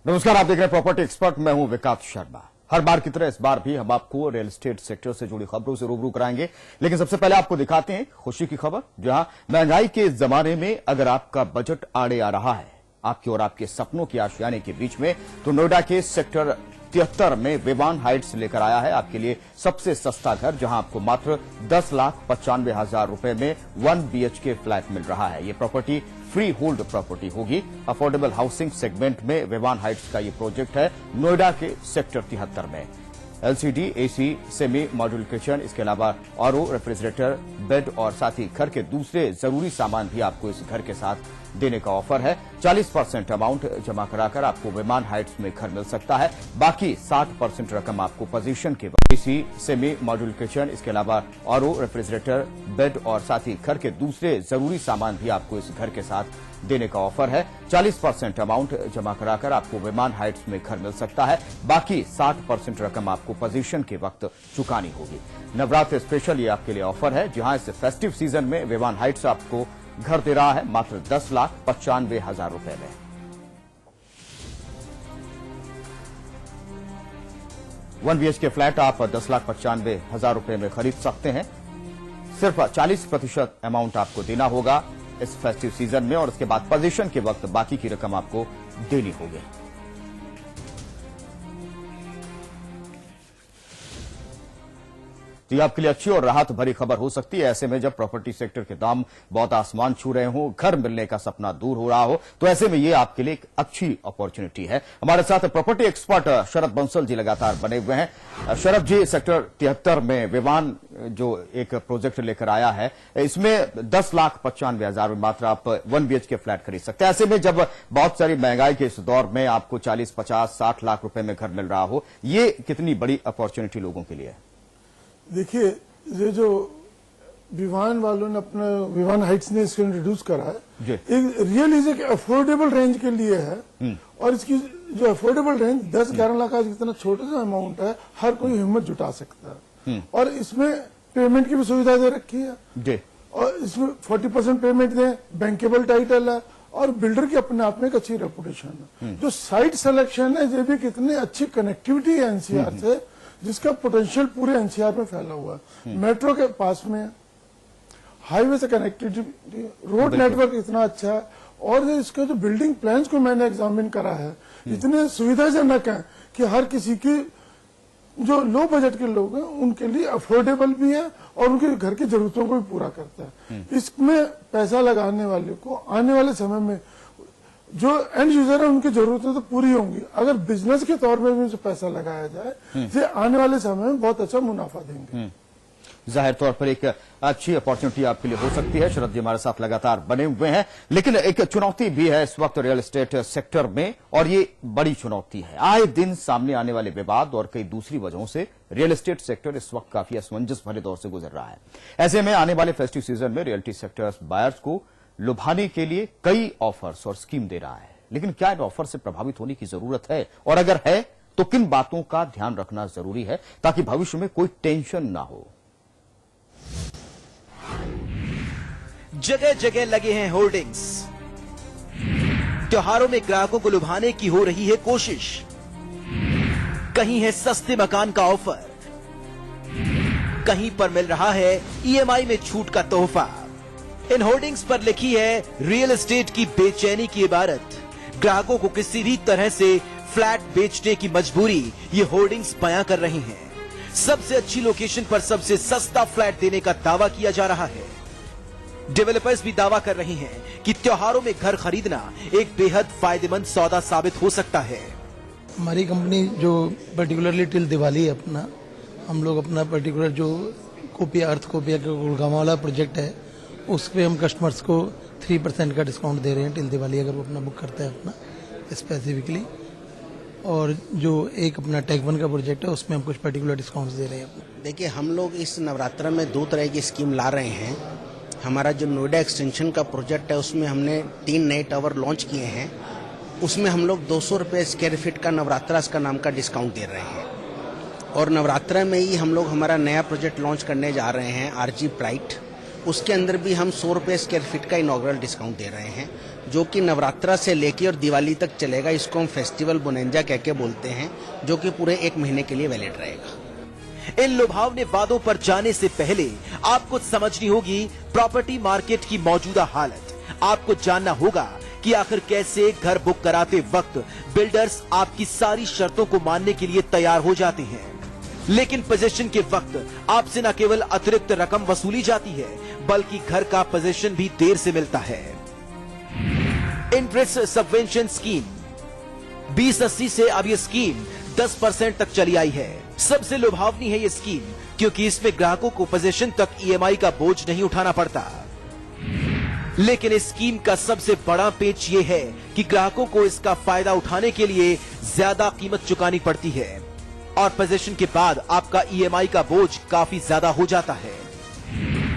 नमस्कार, आप देख रहे हैं प्रॉपर्टी एक्सपर्ट। मैं हूं विकास शर्मा। हर बार की तरह इस बार भी हम आपको रियल एस्टेट सेक्टर से जुड़ी खबरों से रूबरू कराएंगे, लेकिन सबसे पहले आपको दिखाते हैं खुशी की खबर। जहां महंगाई के इस जमाने में अगर आपका बजट आड़े आ रहा है, आपके और आपके सपनों की आशियाने के बीच में, तो नोएडा के सेक्टर 73 में विवान हाइट्स लेकर आया है आपके लिए सबसे सस्ता घर, जहां आपको मात्र 10,95,000 रुपए में 1 BHK फ्लैट मिल रहा है। ये प्रॉपर्टी फ्री होल्ड प्रॉपर्टी होगी। अफोर्डेबल हाउसिंग सेगमेंट में विवान हाइट्स का ये प्रोजेक्ट है नोएडा के सेक्टर 73 में। LCD, AC, semi module kitchen, इसके अलावा RO, रेफ्रिजरेटर, बेड और साथ ही घर के दूसरे जरूरी सामान भी आपको इस घर के साथ देने का ऑफर है। 40% अमाउंट जमा कराकर आपको विमान हाइट्स में घर मिल सकता है। बाकी 60% रकम आपको पोजीशन के AC, सेमी मॉड्यूल किचन, इसके अलावा RO, रेफ्रिजरेटर, बेड और साथ ही घर के दूसरे जरूरी सामान भी आपको इस घर के साथ देने का ऑफर है। 40% अमाउंट जमा कराकर आपको विमान हाइट्स में घर मिल सकता है। बाकी 60% रकम आपको पोजीशन के वक्त चुकानी होगी। नवरात्र स्पेशल ये आपके लिए ऑफर है, जहां इस फेस्टिव सीजन में विवान हाइट्स आपको घर दे रहा है मात्र 10,95,000 रुपए में। वन BHK फ्लैट आप 10,95,000 रुपए में खरीद सकते हैं। सिर्फ 40% अमाउंट आपको देना होगा इस फेस्टिव सीजन में, और उसके बाद पोजीशन के वक्त बाकी की रकम आपको देनी होगी। तो ये आपके लिए अच्छी और राहत भरी खबर हो सकती है। ऐसे में जब प्रॉपर्टी सेक्टर के दाम बहुत आसमान छू रहे हो, घर मिलने का सपना दूर हो रहा हो, तो ऐसे में ये आपके लिए एक अच्छी अपॉर्चुनिटी है। हमारे साथ प्रॉपर्टी एक्सपर्ट शरद बंसल जी लगातार बने हुए हैं। शरद जी, सेक्टर 73 में विवान जो एक प्रोजेक्ट लेकर आया है, इसमें 10,95,000 में मात्र आप 1 BHK फ्लैट खरीद सकते हैं। ऐसे में जब बहुत सारी महंगाई के इस दौर में आपको 40, 50, 60 लाख रुपए में घर मिल रहा हो, ये कितनी बड़ी अपॉर्चुनिटी लोगों के लिए है? देखिए, ये जो विवान वालों ने अपना विवान हाइट्स ने इसको इंट्रोड्यूस करा है, एक रियल इज अफोर्डेबल रेंज के लिए है। और इसकी जो अफोर्डेबल रेंज 10-11 लाख का जितना छोटा सा अमाउंट है, हर कोई हिम्मत जुटा सकता है। और इसमें पेमेंट की भी सुविधा दे रखी है, और इसमें 40% पेमेंट दें, बैंकेबल टाइटल है, और बिल्डर की अपने आप में एक अच्छी रेपुटेशन है। जो साइट सिलेक्शन है, ये भी कितनी अच्छी कनेक्टिविटी है NCR से, जिसका पोटेंशियल पूरे NCR में फैला हुआ है। मेट्रो के पास में, हाईवे से कनेक्टिविटी, रोड नेटवर्क इतना अच्छा है, और इसके जो बिल्डिंग प्लान्स को मैंने एग्जामिन करा है, इतने सुविधाजनक है कि हर किसी की जो लो बजट के लोग हैं उनके लिए अफोर्डेबल भी है, और उनके घर की जरूरतों को भी पूरा करता है। इसमें पैसा लगाने वाले को आने वाले समय में जो एंड यूजर है, उनकी जरूरतें तो पूरी होंगी। अगर बिजनेस के तौर में भी उनसे पैसा लगाया जाए, तो आने वाले समय में बहुत अच्छा मुनाफा देंगे। जाहिर तौर पर एक अच्छी अपॉर्चुनिटी आपके लिए हो सकती है। शरद जी हमारे साथ लगातार बने हुए हैं, लेकिन एक चुनौती भी है इस वक्त रियल एस्टेट सेक्टर में, और ये बड़ी चुनौती है। आए दिन सामने आने वाले विवाद और कई दूसरी वजहों से रियल एस्टेट सेक्टर इस वक्त काफी असमंजस भरे दौर से गुजर रहा है। ऐसे में आने वाले फेस्टिव सीजन में रियल्टी सेक्टर बायर्स को लुभाने के लिए कई ऑफर्स और स्कीम दे रहा है, लेकिन क्या इन ऑफर से प्रभावित होने की जरूरत है, और अगर है तो किन बातों का ध्यान रखना जरूरी है ताकि भविष्य में कोई टेंशन ना हो? जगह जगह लगे हैं होर्डिंग्स। त्योहारों में ग्राहकों को लुभाने की हो रही है कोशिश। कहीं है सस्ते मकान का ऑफर, कहीं पर मिल रहा है EMI में छूट का तोहफा। इन होर्डिंग्स पर लिखी है रियल एस्टेट की बेचैनी की इबारत। ग्राहकों को किसी भी तरह से फ्लैट बेचने की मजबूरी ये होर्डिंग्स बयां कर रही हैं। सबसे अच्छी लोकेशन पर सबसे सस्ता फ्लैट देने का दावा किया जा रहा है। डेवलपर्स भी दावा कर रही हैं कि त्योहारों में घर खरीदना एक बेहद फायदेमंद सौदा साबित हो सकता है। हमारी कंपनी जो पर्टिकुलरली टिल दिवाली है अपना, हम लोग अपना पर्टिकुलर जो कोपिया अर्थ कोपिया का गुड़गांव वाला प्रोजेक्ट है, उस पर हम कस्टमर्स को 3% का डिस्काउंट दे रहे हैं टिल दिवाली, अगर वो अपना बुक करते हैं अपना स्पेसिफिकली। और जो एक अपना टैग 1 का प्रोजेक्ट है, उसमें हम कुछ पर्टिकुलर डिस्काउंट्स दे रहे हैं। देखिए, हम लोग इस नवरात्र में 2 तरह की स्कीम ला रहे हैं। हमारा जो नोएडा एक्सटेंशन का प्रोजेक्ट है, उसमें हमने 3 नए टावर लॉन्च किए हैं। उसमें हम लोग 200 रुपये स्क्वायर फीट का नवरात्रा का नाम का डिस्काउंट दे रहे हैं। और नवरात्रा में ही हम लोग हमारा नया प्रोजेक्ट लॉन्च करने जा रहे हैं, RG प्राइट, उसके अंदर भी हम 100 रुपये स्क्वायर फीट का इनॉग्रल डिस्काउंट दे रहे हैं, जो कि नवरात्रा से लेके और दिवाली तक चलेगा। इसको हम फेस्टिवल बोनेंजा कह के बोलते हैं, जो कि पूरे 1 महीने के लिए वैलिड रहेगा। इन लुभावने वादों पर जाने से पहले आपको समझनी होगी प्रॉपर्टी मार्केट की मौजूदा हालत। आपको जानना होगा कि आखिर कैसे घर बुक कराते वक्त बिल्डर्स आपकी सारी शर्तों को मानने के लिए तैयार हो जाते हैं, लेकिन पोजीशन के वक्त आपसे न केवल अतिरिक्त रकम वसूली जाती है, बल्कि घर का पोजीशन भी देर से मिलता है। इंटरेस्ट सबवेंशन स्कीम 2080 से अब ये स्कीम 10% तक चली आई है। सबसे लुभावनी है ये स्कीम, क्योंकि इसमें ग्राहकों को पोजीशन तक ईएमआई का बोझ नहीं उठाना पड़ता। लेकिन इस स्कीम का सबसे बड़ा पेच ये है कि ग्राहकों को इसका फायदा उठाने के लिए ज्यादा कीमत चुकानी पड़ती है, और पोजीशन के बाद आपका ईएमआई का बोझ काफी ज्यादा हो जाता है।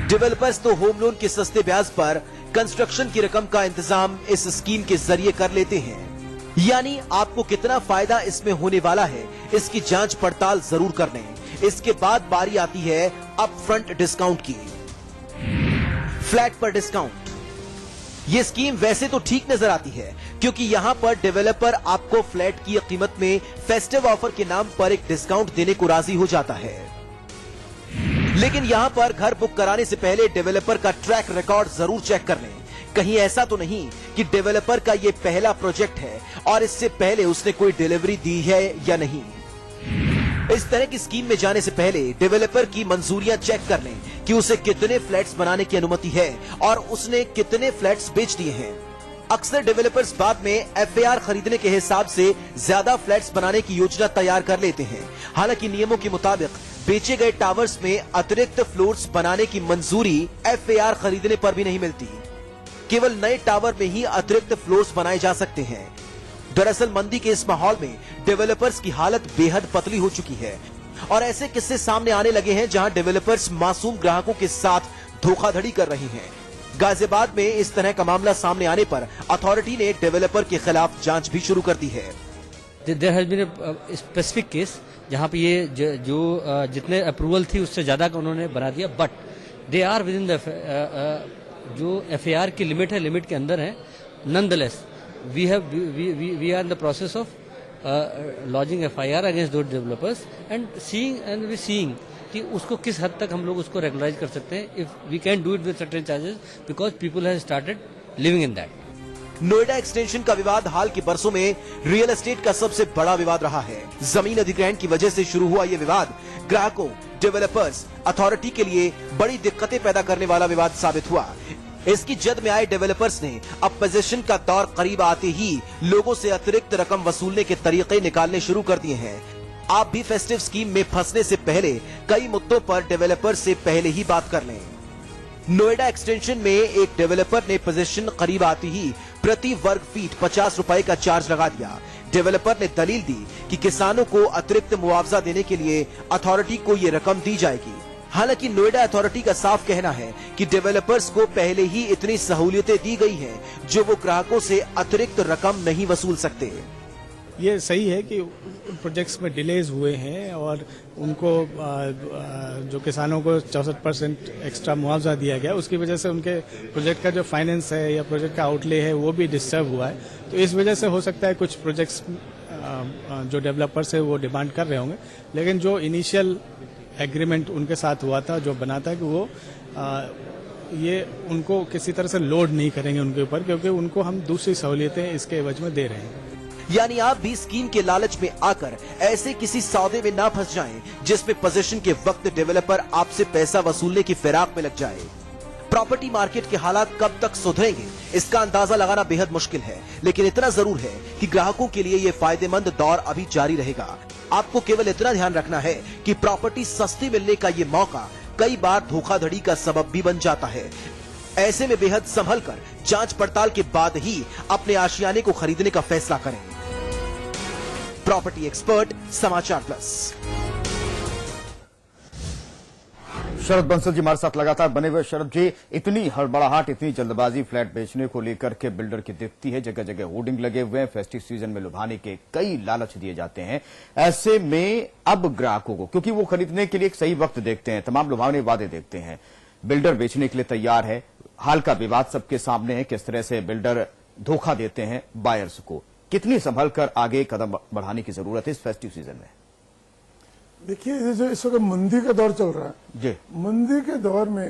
डेवलपर्स तो होम लोन के सस्ते ब्याज पर कंस्ट्रक्शन की रकम का इंतजाम इस स्कीम के जरिए कर लेते हैं। यानी आपको कितना फायदा इसमें होने वाला है, इसकी जांच पड़ताल जरूर कर लें। इसके बाद बारी आती है अप फ्रंट डिस्काउंट की। फ्लैट पर डिस्काउंट, ये स्कीम वैसे तो ठीक नजर आती है, क्योंकि यहाँ पर डेवलपर आपको फ्लैट की कीमत में फेस्टिव ऑफर के नाम पर एक डिस्काउंट देने को राजी हो जाता है। लेकिन यहाँ पर घर बुक कराने से पहले डेवलपर का ट्रैक रिकॉर्ड जरूर चेक कर लें। कहीं ऐसा तो नहीं कि डेवलपर का ये पहला प्रोजेक्ट है और इससे पहले उसने कोई डिलीवरी दी है या नहीं। इस तरह की स्कीम में जाने से पहले डेवलपर की मंजूरियां चेक कर लें कि उसे कितने फ्लैट्स बनाने की अनुमति है और उसने कितने फ्लैट्स बेच दिए हैं। अक्सर डेवलपर्स बाद में एफएआर खरीदने के हिसाब से ज्यादा फ्लैट्स बनाने की योजना तैयार कर लेते हैं। हालांकि नियमों के मुताबिक बेचे गए टावर्स में अतिरिक्त फ्लोर्स बनाने की मंजूरी एफएआर खरीदने पर भी नहीं मिलती। केवल नए टावर में ही अतिरिक्त फ्लोर्स बनाए जा सकते हैं। दरअसल मंदी के इस माहौल में डेवलपर्स की हालत बेहद पतली हो चुकी है, और ऐसे किस्से सामने आने लगे हैं जहां डेवलपर्स मासूम ग्राहकों के साथ धोखाधड़ी कर रही हैं। गाजियाबाद में इस तरह का मामला सामने आने पर अथॉरिटी ने डेवलपर के खिलाफ जांच भी शुरू कर दी है। There has been a specific case जहां पे ये जो जितने अप्रूवल थी उससे ज्यादा का उन्होंने बना दिया, but they are within the जो एफएआर की लिमिट है, लिमिट के अंदर है। Nonetheless we are in the process of lodging FIR against those developers and seeing कि उसको किस हद तक हम लोग उसको रेगुलराइज कर सकते हैं, if we can do it with certain charges because people have started living in that। Noida extension का विवाद हाल के बरसों में रियल एस्टेट का सबसे बड़ा विवाद रहा है। जमीन अधिग्रहण की वजह से शुरू हुआ ये विवाद ग्राहकों, डेवलपर्स, अथॉरिटी के लिए बड़ी दिक्कतें पैदा करने वाला विवाद साबित हुआ। इसकी जद में आए डेवलपर्स ने अब पोजीशन का दौर करीब आते ही लोगों से अतिरिक्त रकम वसूलने के तरीके निकालने शुरू कर दिए हैं। आप भी फेस्टिव स्कीम में फंसने से पहले कई मुद्दों पर डेवलपर से पहले ही बात कर लें। नोएडा एक्सटेंशन में एक डेवलपर ने पोजीशन करीब आते ही प्रति वर्ग फीट 50 रुपए का चार्ज लगा दिया। डेवलपर ने दलील दी कि किसानों को अतिरिक्त मुआवजा देने के लिए अथॉरिटी को ये रकम दी जाएगी। हालांकि नोएडा अथॉरिटी का साफ कहना है कि डेवलपर्स को पहले ही इतनी सहूलियतें दी गई हैं जो वो ग्राहकों से अतिरिक्त रकम नहीं वसूल सकते। ये सही है कि प्रोजेक्ट्स में डिलेज हुए हैं और उनको जो किसानों को 64% एक्स्ट्रा मुआवजा दिया गया, उसकी वजह से उनके प्रोजेक्ट का जो फाइनेंस है या प्रोजेक्ट का आउटले है वो भी डिस्टर्ब हुआ है। तो इस वजह से हो सकता है कुछ प्रोजेक्ट्स जो डेवलपर्स है वो डिमांड कर रहे होंगे, लेकिन जो इनिशियल एग्रीमेंट उनके साथ हुआ था, जो बना था कि वो ये उनको किसी तरह से लोड नहीं करेंगे उनके ऊपर, क्योंकि उनको हम दूसरी सहूलियतें इसके एवज में दे रहे हैं। यानी आप भी स्कीम के लालच में आकर ऐसे किसी सौदे में ना फंस जाएं जिसमें पोजीशन के वक्त डेवलपर आपसे पैसा वसूलने की फिराक में लग जाए। प्रॉपर्टी मार्केट के हालात कब तक सुधरेंगे इसका अंदाजा लगाना बेहद मुश्किल है, लेकिन इतना जरूर है कि ग्राहकों के लिए ये फायदेमंद दौर अभी जारी रहेगा। आपको केवल इतना ध्यान रखना है कि प्रॉपर्टी सस्ती मिलने का ये मौका कई बार धोखाधड़ी का सबब भी बन जाता है। ऐसे में बेहद संभल कर जांच पड़ताल के बाद ही अपने आशियाने को खरीदने का फैसला करें। प्रॉपर्टी एक्सपर्ट, समाचार प्लस। शरद बंसल जी हमारे साथ लगातार बने हुए। शरद जी, इतनी हड़बड़ाहट, इतनी जल्दबाजी फ्लैट बेचने को लेकर के बिल्डर की दिखती है। जगह जगह होर्डिंग लगे हुए हैं, फेस्टिव सीजन में लुभाने के कई लालच दिए जाते हैं। ऐसे में अब ग्राहकों को, क्योंकि वो खरीदने के लिए एक सही वक्त देखते हैं, तमाम लुभावने वादे देखते हैं, बिल्डर बेचने के लिए तैयार है। हाल का विवाद सबके सामने है, किस तरह से बिल्डर धोखा देते हैं बायर्स को। कितनी संभल कर आगे कदम बढ़ाने की जरूरत है इस फेस्टिव सीजन में? देखिए, ये जो इस वक्त मंदी का दौर चल रहा है जी, मंदी के दौर में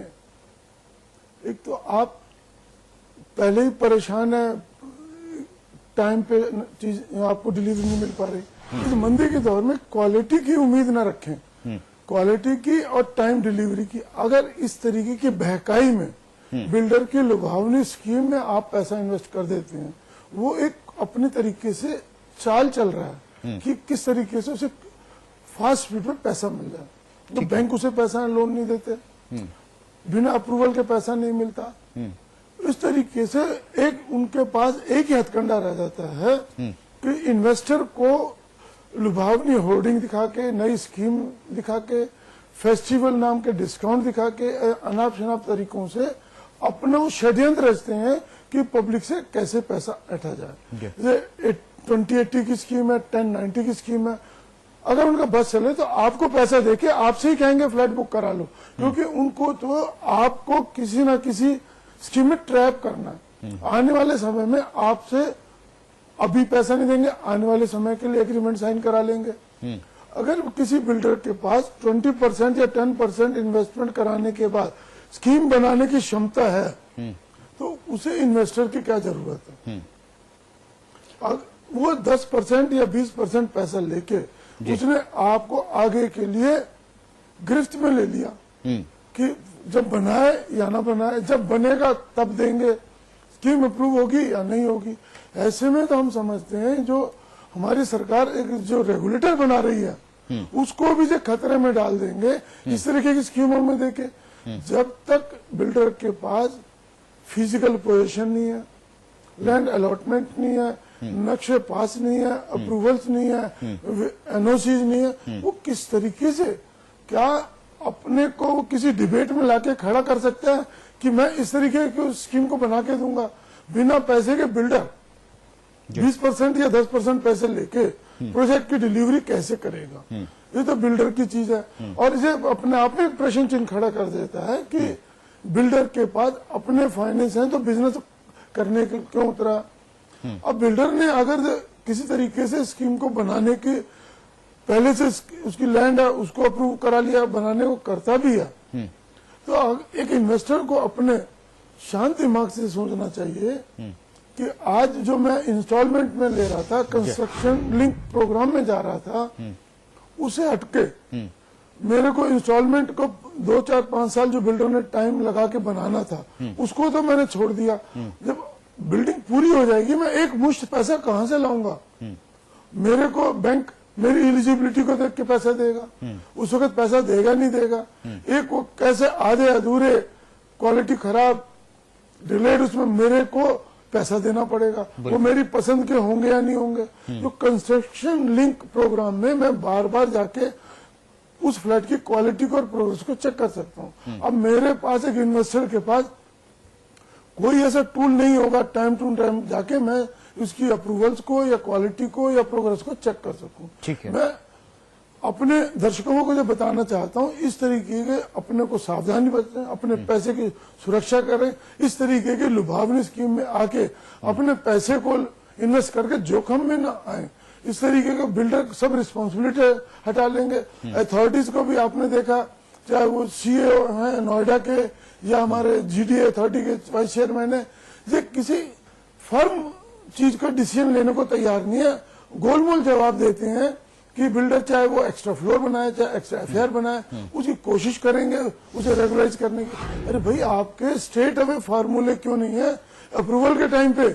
एक तो आप पहले ही परेशान है, टाइम पे चीज आपको डिलीवरी नहीं मिल पा रही। इस मंदी के दौर में क्वालिटी की उम्मीद ना रखें, क्वालिटी की और टाइम डिलीवरी की। अगर इस तरीके की बहकाई में बिल्डर की लुभावनी स्कीम में आप पैसा इन्वेस्ट कर देते हैं, वो एक अपने तरीके से चाल चल रहा है कि किस तरीके से उसे फास्ट स्पीड पर पैसा मिल जाए। तो बैंक उसे पैसा लोन नहीं देते, बिना अप्रूवल के पैसा नहीं मिलता। इस तरीके से एक उनके पास एक ही हथकंडा रह जाता है कि इन्वेस्टर को लुभावनी होर्डिंग दिखा के, नई स्कीम दिखा के, फेस्टिवल नाम के डिस्काउंट दिखा के, अनाप शनाप तरीकों से अपना वो षड्यंत्र रचते हैं कि पब्लिक से कैसे पैसा ऐंठा जाए। जैसे 2080 की स्कीम है, 1090 की स्कीम है। अगर उनका बस चले तो आपको पैसा देके आपसे ही कहेंगे फ्लैट बुक करा लो, क्योंकि उनको तो आपको किसी ना किसी स्कीम में ट्रैप करना है। आने वाले समय में आपसे अभी पैसा नहीं देंगे, आने वाले समय के लिए एग्रीमेंट साइन करा लेंगे। अगर किसी बिल्डर के पास 20% या 10% इन्वेस्टमेंट कराने के बाद स्कीम बनाने की क्षमता है, तो उसे इन्वेस्टर की क्या जरूरत है? वो 10% या 20% पैसा लेके उसने आपको आगे के लिए गिरफ्त में ले लिया कि जब बनाए या ना बनाए, जब बनेगा तब देंगे, स्कीम अप्रूव होगी या नहीं होगी। ऐसे में तो हम समझते हैं जो हमारी सरकार एक जो रेगुलेटर बना रही है उसको भी जो खतरे में डाल देंगे इस तरीके की स्कीमों में देके। जब तक बिल्डर के पास फिजिकल पोजीशन नहीं है, लैंड अलॉटमेंट नहीं है, नक्शे पास नहीं है, अप्रूवल्स नहीं है, एनओसीज नहीं है, वो किस तरीके से क्या अपने को किसी डिबेट में लाके खड़ा कर सकता है कि मैं इस तरीके की स्कीम को बना के दूंगा। बिना पैसे के बिल्डर 20% या 10% पैसे लेके प्रोजेक्ट की डिलीवरी कैसे करेगा? ये तो बिल्डर की चीज है। और इसे अपने आप में प्रश्न चिन्ह खड़ा कर देता है कि बिल्डर के पास अपने फाइनेंस हैं तो बिजनेस करने के क्यों उतरा? अब बिल्डर ने अगर किसी तरीके से स्कीम को बनाने की पहले से उसकी लैंड है उसको अप्रूव करा लिया, बनाने को करता भी है, तो एक इन्वेस्टर को अपने शांत दिमाग से सोचना चाहिए कि आज जो मैं इंस्टॉलमेंट में ले रहा था, कंस्ट्रक्शन लिंक प्रोग्राम में जा रहा था, उसे हटके मेरे को इंस्टॉलमेंट को 2, 4, 5 साल जो बिल्डर ने टाइम लगा के बनाना था उसको तो मैंने छोड़ दिया। जब बिल्डिंग पूरी हो जाएगी मैं एक मुश्त पैसा कहां से लाऊंगा? मेरे को बैंक मेरी एलिजिबिलिटी को देख के पैसा देगा, उस वक्त पैसा देगा नहीं देगा। एक वो कैसे आधे अधूरे, क्वालिटी खराब, डिलेड, उसमें मेरे को पैसा देना पड़ेगा। वो मेरी पसंद के होंगे या नहीं होंगे। तो कंस्ट्रक्शन लिंक प्रोग्राम में मैं बार बार जाके उस फ्लैट की क्वालिटी को और प्रोग्रेस को चेक कर सकता हूँ। अब मेरे पास एक इन्वेस्टर के पास कोई ऐसा टूल नहीं होगा टाइम टू टाइम जाके मैं उसकी अप्रूवल्स को या क्वालिटी को या प्रोग्रेस को चेक कर सकूं। ठीक है। मैं अपने दर्शकों को जो बताना चाहता हूं, इस तरीके के अपने को सावधानी बरतें, अपने पैसे की सुरक्षा करें। इस तरीके की लुभावनी स्कीम में आके अपने पैसे को इन्वेस्ट करके जोखिम में ना आए। इस तरीके के बिल्डर सब रिस्पॉन्सिबिलिटी हटा लेंगे। अथॉरिटीज को भी आपने देखा, चाहे वो सीए हैं नोएडा के या हमारे जीडीए अथॉरिटी के वाइस चेयरमैन है, ये किसी फर्म चीज का डिसीजन लेने को तैयार नहीं है। गोलमोल जवाब देते हैं कि बिल्डर चाहे वो एक्स्ट्रा फ्लोर बनाए चाहे एक्स्ट्रा एफआईआर बनाए, उसकी कोशिश करेंगे उसे रेगुलराइज करने की। अरे भाई, आपके स्टेट अवे फार्मूले क्यों नहीं है? अप्रूवल के टाइम पे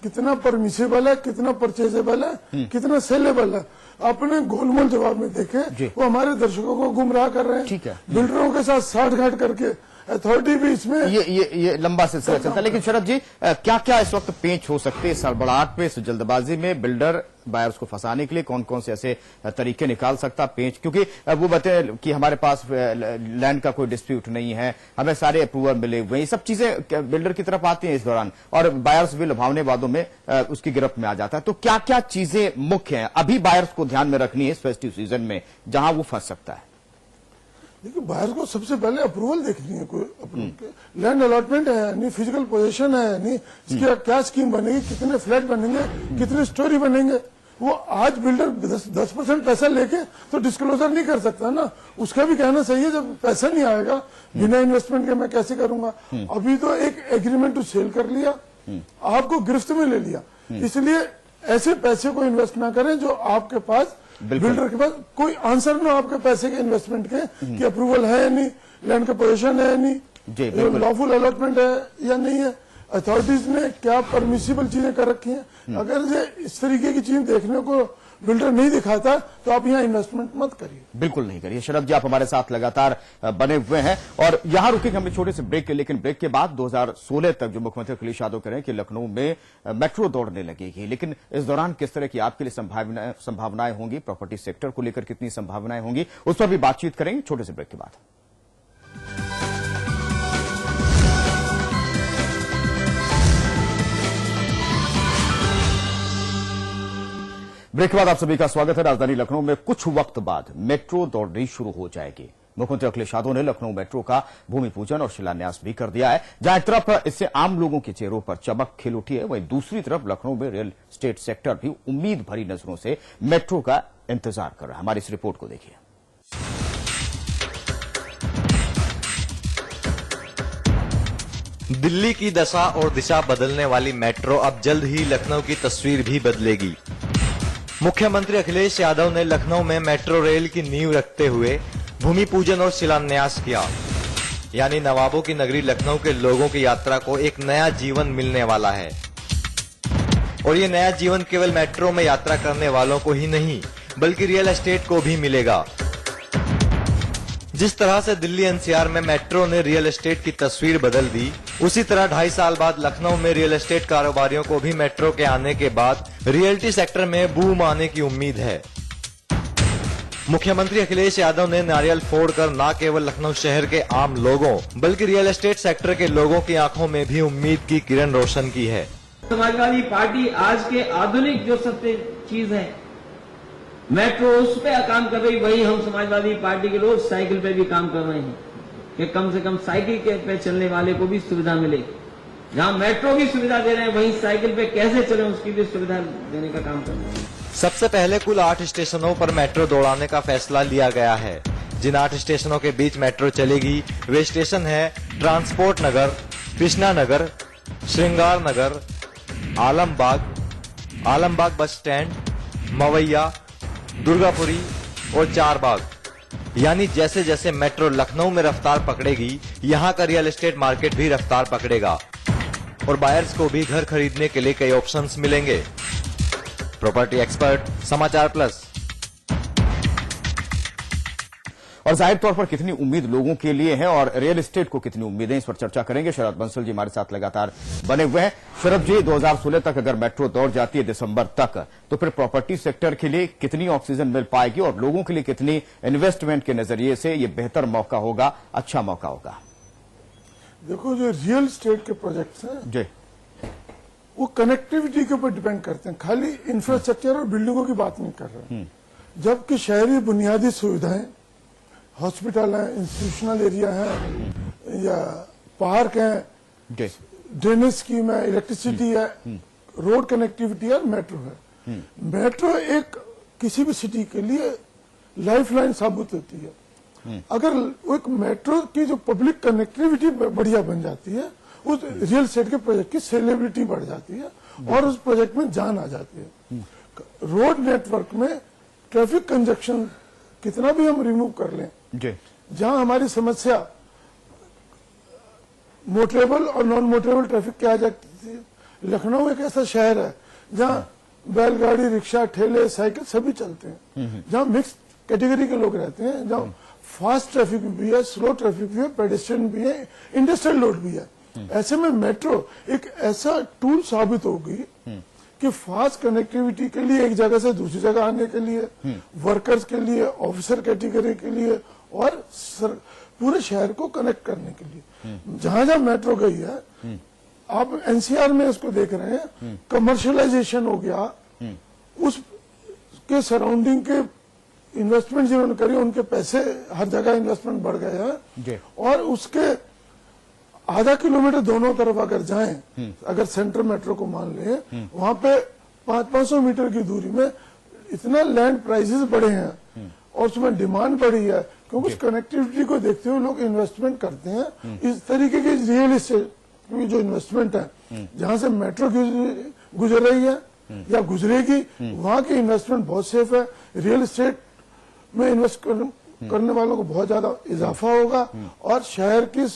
कितना परमिसेबल है, कितना परचेजेबल है, कितना सेलेबल है, अपने गोलमोल जवाब में देखें। वो हमारे दर्शकों को गुमराह कर रहे हैं। ठीक है। बिल्डरों के साथ साठगांठ करके अथॉरिटी भी इसमें ये लंबा सिलसिला चलता है। लेकिन शरद जी, क्या क्या इस वक्त पेंच हो सकते हैं इस हड़बड़ाहट पे, इस जल्दबाजी में बिल्डर बायर्स को फंसाने के लिए कौन कौन से ऐसे तरीके निकाल सकता पेंच? क्योंकि वो बताए कि हमारे पास लैंड का कोई डिस्प्यूट नहीं है, हमें सारे अप्रूवल मिले हुए हैं, ये सब चीजें बिल्डर की तरफ आती हैं इस दौरान, और बायर्स भी लुभावने वादों में उसकी गिरफ्त में आ जाता है। तो क्या क्या चीजें मुख्य हैं अभी बायर्स को ध्यान में रखनी है इस फेस्टिव सीजन में जहां वो फंस सकता है? देखिए बाहर को सबसे पहले अप्रूवल देखनी है, कोई लैंड अलॉटमेंट है नहीं, फिजिकल पोजीशन है नहीं, इसकी क्या स्कीम बनेगी, कितने फ्लैट बनेंगे, कितने स्टोरी बनेंगे। वो आज बिल्डर 10% पैसा लेके तो डिस्क्लोजर नहीं कर सकता ना, उसका भी कहना सही है जब पैसा नहीं आएगा बिना इन्वेस्टमेंट के मैं कैसे करूंगा। अभी तो एक एग्रीमेंट टू सेल कर लिया, आपको गिरफ्त में ले लिया, इसलिए ऐसे पैसे को इन्वेस्ट ना करें जो आपके पास बिल्डर के पास कोई आंसर ना आपके पैसे के इन्वेस्टमेंट के कि अप्रूवल है या नहीं, लैंड का पोजीशन है या नहीं, लॉफुल अलॉटमेंट है या नहीं है, अथॉरिटीज ने क्या परमिसिबल चीजें कर रखी हैं। अगर ये इस तरीके की चीज देखने को बिल्डर नहीं दिखाता तो आप यहाँ इन्वेस्टमेंट मत करिए, बिल्कुल नहीं करिए। शरद जी आप हमारे साथ लगातार बने हुए हैं और यहां रुकेंगे हम छोटे से ब्रेक के, लेकिन ब्रेक के बाद 2016 तक जो मुख्यमंत्री अखिलेश यादव कह रहे हैं कि लखनऊ में मेट्रो दौड़ने लगेगी, लेकिन इस दौरान किस तरह की आपके लिए संभावनाएं होंगी, प्रॉपर्टी सेक्टर को लेकर कितनी संभावनाएं होंगी, उस पर भी बातचीत करेंगे छोटे से ब्रेक के बाद। ब्रेक के बाद आप सभी का स्वागत है। राजधानी लखनऊ में कुछ वक्त बाद मेट्रो दौड़नी शुरू हो जाएगी। मुख्यमंत्री अखिलेश यादव ने लखनऊ मेट्रो का भूमि पूजन और शिलान्यास भी कर दिया है। जहां एक तरफ इससे आम लोगों के चेहरों पर चमक खिल उठी है, वहीं दूसरी तरफ लखनऊ में रियल एस्टेट सेक्टर भी उम्मीद भरी नजरों से मेट्रो का इंतजार कर रहा है। हमारी इस रिपोर्ट को देखिए। दिल्ली की दशा और दिशा बदलने वाली मेट्रो अब जल्द ही लखनऊ की तस्वीर भी बदलेगी। मुख्यमंत्री अखिलेश यादव ने लखनऊ में मेट्रो रेल की नींव रखते हुए भूमि पूजन और शिलान्यास किया, यानी नवाबों की नगरी लखनऊ के लोगों की यात्रा को एक नया जीवन मिलने वाला है। और ये नया जीवन केवल मेट्रो में यात्रा करने वालों को ही नहीं बल्कि रियल एस्टेट को भी मिलेगा। जिस तरह से दिल्ली एनसीआर में मेट्रो ने रियल एस्टेट की तस्वीर बदल दी, उसी तरह 2.5 साल बाद लखनऊ में रियल एस्टेट कारोबारियों को भी मेट्रो के आने के बाद रियल्टी सेक्टर में बूम आने की उम्मीद है। मुख्यमंत्री अखिलेश यादव ने नारियल फोड़कर न केवल लखनऊ शहर के आम लोगों बल्कि रियल एस्टेट सेक्टर के लोगों की आंखों में भी उम्मीद की किरण रोशन की है। समाजवादी पार्टी आज के आधुनिक जो सबसे चीज है मेट्रो, उस पे काम कर रही, वही हम समाजवादी पार्टी के लोग साइकिल पे भी काम कर रहे हैं कि कम से कम साइकिल के पे चलने वाले को भी सुविधा मिले। जहां मेट्रो की सुविधा दे रहे हैं वहीं साइकिल पे कैसे चले उसकी भी सुविधा देने का काम कर रहे हैं। सबसे पहले कुल 8 स्टेशनों पर मेट्रो दौड़ाने का फैसला लिया गया है। जिन 8 स्टेशनों के बीच मेट्रो चलेगी वे स्टेशन है ट्रांसपोर्ट नगर, कृष्णा नगर, श्रृंगार नगर, आलमबाग बस स्टैंड, मवैया, दुर्गापुरी और चारबाग। यानी जैसे जैसे मेट्रो लखनऊ में रफ्तार पकड़ेगी, यहाँ का रियल एस्टेट मार्केट भी रफ्तार पकड़ेगा और बायर्स को भी घर खरीदने के लिए कई ऑप्शंस मिलेंगे। प्रॉपर्टी एक्सपर्ट, समाचार प्लस। और जाहिर तौर पर कितनी उम्मीद लोगों के लिए है और रियल एस्टेट को कितनी उम्मीदें, इस पर चर्चा करेंगे। शरद बंसल जी हमारे साथ लगातार बने हुए हैं। शरद जी, 2016 तक अगर मेट्रो दौड़ जाती है दिसंबर तक, तो फिर प्रॉपर्टी सेक्टर के लिए कितनी ऑक्सीजन मिल पाएगी और लोगों के लिए कितनी इन्वेस्टमेंट के नजरिए से ये बेहतर मौका होगा, अच्छा मौका होगा? देखो, जो रियल एस्टेट के प्रोजेक्ट्स हैं जी, वो कनेक्टिविटी के ऊपर डिपेंड करते हैं, खाली इंफ्रास्ट्रक्चर और बिल्डिंगों की बात नहीं कर रहे। जबकि शहरी बुनियादी सुविधाएं, हॉस्पिटल है, इंस्टीट्यूशनल एरिया है या पार्क है, ड्रेनेज स्कीम है, इलेक्ट्रिसिटी है, रोड कनेक्टिविटी है, मेट्रो है। मेट्रो एक किसी भी सिटी के लिए लाइफलाइन साबित होती है। अगर एक मेट्रो की जो पब्लिक कनेक्टिविटी बढ़िया बन जाती है, उस रियल एस्टेट के प्रोजेक्ट की सेलेब्रिटी बढ़ जाती है और उस प्रोजेक्ट में जान आ जाती है। रोड नेटवर्क में ट्रैफिक कंजक्शन कितना भी हम रिमूव कर लें, जहां हमारी समस्या मोटरेबल और नॉन मोटरेबल ट्रैफिक की आ जाती है। लखनऊ एक ऐसा शहर है जहां बैलगाड़ी, रिक्शा, ठेले, साइकिल सभी चलते हैं, जहां मिक्स कैटेगरी के लोग रहते हैं, जहां फास्ट ट्रैफिक भी है, स्लो ट्रैफिक भी है, पेडेस्ट्रियन भी है, इंडस्ट्रियल लोड भी है। ऐसे में मेट्रो एक ऐसा टूल साबित होगी कि फास्ट कनेक्टिविटी के लिए, एक जगह से दूसरी जगह आने के लिए, वर्कर्स के लिए, ऑफिसर कैटेगरी के लिए और पूरे शहर को कनेक्ट करने के लिए। जहां जहां मेट्रो गई है, आप एनसीआर में इसको देख रहे हैं, कमर्शियलाइजेशन हो गया, उसके सराउंडिंग के इन्वेस्टमेंट जिन्होंने करी उनके पैसे हर जगह इन्वेस्टमेंट बढ़ गए हैं और उसके आधा किलोमीटर दोनों तरफ अगर जाएं, अगर सेंट्रल मेट्रो को मान लें, वहां पे 500 मीटर की दूरी में इतना लैंड प्राइसेस बढ़े हैं और उसमें डिमांड बढ़ी है, क्योंकि उस कनेक्टिविटी को देखते हुए लोग इन्वेस्टमेंट करते हैं। इस तरीके की रियल एस्टेट की जो इन्वेस्टमेंट है, जहां से मेट्रो गुजर रही है या गुजरेगी, वहां की इन्वेस्टमेंट बहुत सेफ है। रियल एस्टेट में इन्वेस्ट करने वालों को बहुत ज्यादा इजाफा होगा और शहर की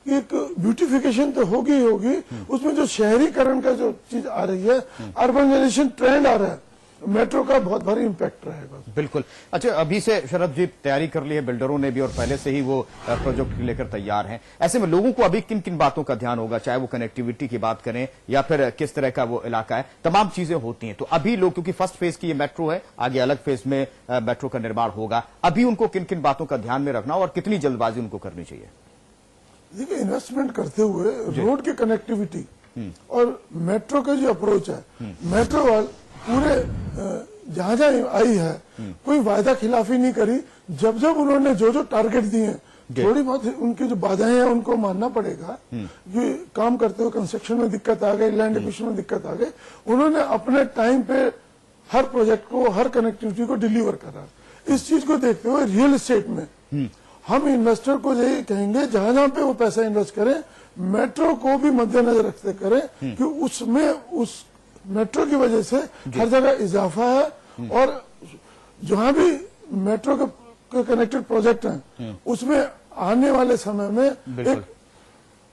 एक ब्यूटिफिकेशन तो होगी ही होगी, उसमें जो शहरीकरण का जो चीज आ रही है, अर्बनाइजेशन ट्रेंड आ रहा है, मेट्रो का बहुत भारी इम्पैक्ट रहेगा। बिल्कुल। अच्छा, अभी से शरद जी तैयारी कर ली है बिल्डरों ने भी और पहले से ही वो प्रोजेक्ट लेकर तैयार हैं। ऐसे में लोगों को अभी किन किन बातों का ध्यान होगा, चाहे वो कनेक्टिविटी की बात करें या फिर किस तरह का वो इलाका है, तमाम चीजें होती हैं। तो अभी लोग, क्योंकि फर्स्ट फेज की ये मेट्रो है, आगे अलग फेज में मेट्रो का निर्माण होगा, अभी उनको किन किन बातों का ध्यान में रखना और कितनी जल्दबाजी उनको करनी चाहिए? देखिए, इन्वेस्टमेंट करते हुए रोड की कनेक्टिविटी और मेट्रो का जो अप्रोच है, मेट्रो वाले पूरे जहां जहां आई है कोई वायदा खिलाफी नहीं करी। जब जब उन्होंने जो जो टारगेट दिए, थोड़ी बहुत उनकी जो बाधाएं हैं उनको मानना पड़ेगा कि काम करते हुए कंस्ट्रक्शन में दिक्कत आ गई, लैंड एक्विजिशन में दिक्कत आ गई, उन्होंने अपने टाइम पे हर प्रोजेक्ट को, हर कनेक्टिविटी को डिलीवर करा। इस चीज को देखते हुए रियल एस्टेट में हम इन्वेस्टर को यही कहेंगे, जहां जहां पे वो पैसा इन्वेस्ट करें, मेट्रो को भी मद्देनजर रखते करें कि उसमें उस मेट्रो की वजह से हर जगह इजाफा है और जहां भी मेट्रो के कनेक्टेड प्रोजेक्ट हैं उसमें आने वाले समय में एक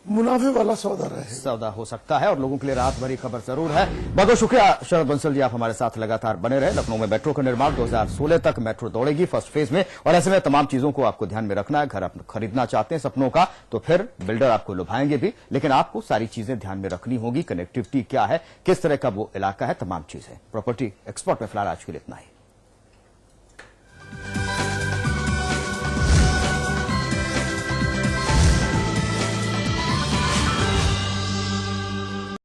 मुनाफे वाला सौदा हो सकता है और लोगों के लिए राहत भरी खबर जरूर है। बहुत बहुत शुक्रिया शरद बंसल जी, आप हमारे साथ लगातार बने रहे। लखनऊ में मेट्रो का निर्माण 2016 तक मेट्रो दौड़ेगी फर्स्ट फेज में, और ऐसे में तमाम चीजों को आपको ध्यान में रखना है। घर आप खरीदना चाहते हैं सपनों का, तो फिर बिल्डर आपको लुभाएंगे भी, लेकिन आपको सारी चीजें ध्यान में रखनी होगी। कनेक्टिविटी क्या है, किस तरह का वो इलाका है, तमाम चीजें। प्रॉपर्टी एक्सपर्ट में फिलहाल आज के लिए इतना ही।